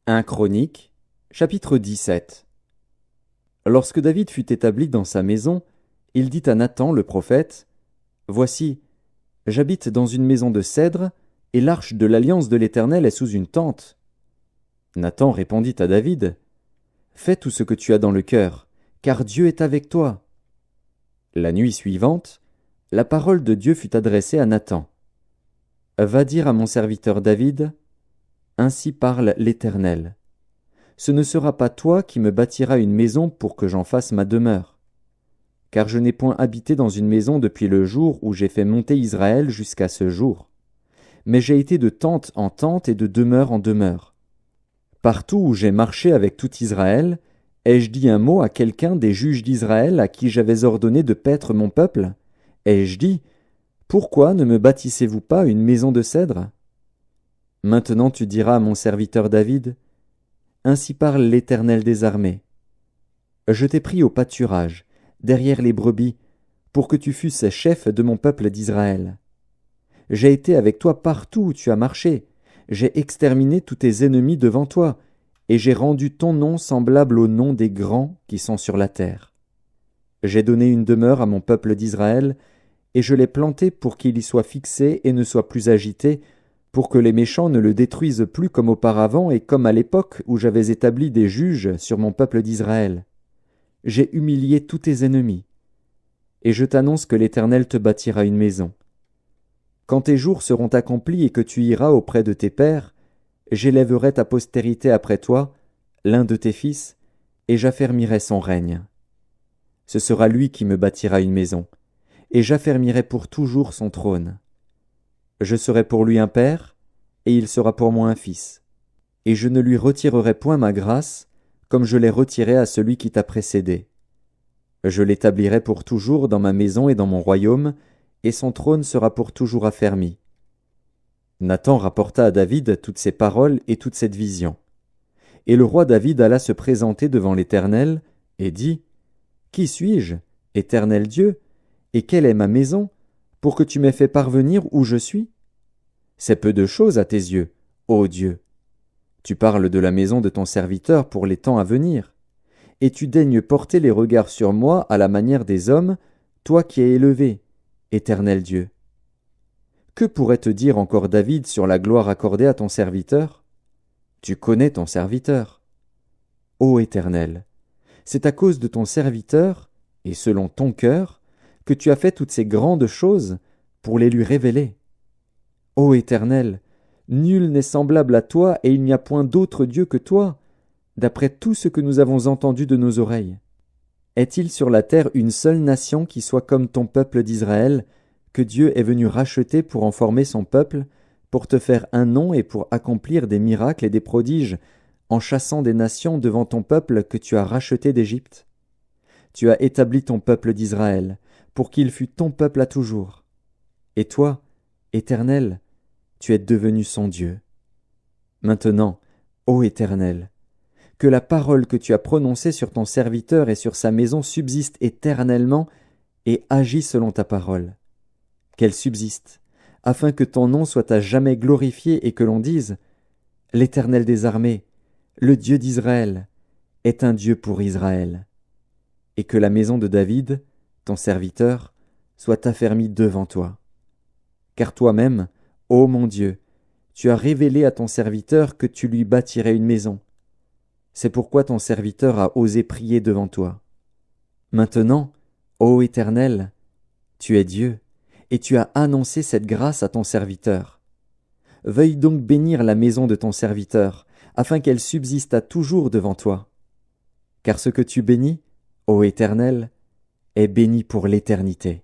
1 Chroniques, chapitre 17. Lorsque David fut établi dans sa maison, il dit à Nathan le prophète, « Voici, j'habite dans une maison de cèdre, et l'arche de l'alliance de l'Éternel est sous une tente. » Nathan répondit à David, « Fais tout ce que tu as dans le cœur, car Dieu est avec toi. » La nuit suivante, la parole de Dieu fut adressée à Nathan. « Va dire à mon serviteur David, ainsi parle l'Éternel. Ce ne sera pas toi qui me bâtiras une maison pour que j'en fasse ma demeure. Car je n'ai point habité dans une maison depuis le jour où j'ai fait monter Israël jusqu'à ce jour. Mais j'ai été de tente en tente et de demeure en demeure. Partout où j'ai marché avec tout Israël, ai-je dit un mot à quelqu'un des juges d'Israël à qui j'avais ordonné de paître mon peuple? Ai-je dit, pourquoi ne me bâtissez-vous pas une maison de cèdre? Maintenant tu diras à mon serviteur David, ainsi parle l'Éternel des armées. Je t'ai pris au pâturage, derrière les brebis, pour que tu fusses chef de mon peuple d'Israël. J'ai été avec toi partout où tu as marché, j'ai exterminé tous tes ennemis devant toi, et j'ai rendu ton nom semblable au nom des grands qui sont sur la terre. J'ai donné une demeure à mon peuple d'Israël, et je l'ai planté pour qu'il y soit fixé et ne soit plus agité, pour que les méchants ne le détruisent plus comme auparavant et comme à l'époque où j'avais établi des juges sur mon peuple d'Israël. J'ai humilié tous tes ennemis. Et je t'annonce que l'Éternel te bâtira une maison. Quand tes jours seront accomplis et que tu iras auprès de tes pères, j'élèverai ta postérité après toi, l'un de tes fils, et j'affermirai son règne. Ce sera lui qui me bâtira une maison, et j'affermirai pour toujours son trône. Je serai pour lui un père, et il sera pour moi un fils. Et je ne lui retirerai point ma grâce, comme je l'ai retirée à celui qui t'a précédé. Je l'établirai pour toujours dans ma maison et dans mon royaume, et son trône sera pour toujours affermi. » Nathan rapporta à David toutes ces paroles et toute cette vision. Et le roi David alla se présenter devant l'Éternel, et dit, « Qui suis-je, Éternel Dieu, et quelle est ma maison, pour que tu m'aies fait parvenir où je suis? C'est peu de chose à tes yeux, ô Dieu. Tu parles de la maison de ton serviteur pour les temps à venir, et tu daignes porter les regards sur moi à la manière des hommes, toi qui es élevé, Éternel Dieu. Que pourrait te dire encore David sur la gloire accordée à ton serviteur? Tu connais ton serviteur. Ô Éternel, c'est à cause de ton serviteur, et selon ton cœur, que tu as fait toutes ces grandes choses pour les lui révéler. Ô Éternel, nul n'est semblable à toi et il n'y a point d'autre Dieu que toi, d'après tout ce que nous avons entendu de nos oreilles. Est-il sur la terre une seule nation qui soit comme ton peuple d'Israël, que Dieu est venu racheter pour en former son peuple, pour te faire un nom et pour accomplir des miracles et des prodiges, en chassant des nations devant ton peuple que tu as racheté d'Égypte? Tu as établi ton peuple d'Israël, pour qu'il fût ton peuple à toujours. Et toi, Éternel, tu es devenu son Dieu. Maintenant, ô Éternel, que la parole que tu as prononcée sur ton serviteur et sur sa maison subsiste éternellement et agis selon ta parole. Qu'elle subsiste, afin que ton nom soit à jamais glorifié et que l'on dise « L'Éternel des armées, le Dieu d'Israël, est un Dieu pour Israël. » Et que la maison de David, ton serviteur, soit affermie devant toi. Car toi-même, ô mon Dieu, tu as révélé à ton serviteur que tu lui bâtirais une maison. C'est pourquoi ton serviteur a osé prier devant toi. Maintenant, ô Éternel, tu es Dieu, et tu as annoncé cette grâce à ton serviteur. Veuille donc bénir la maison de ton serviteur, afin qu'elle subsiste à toujours devant toi. Car ce que tu bénis, ô Éternel, est béni pour l'éternité.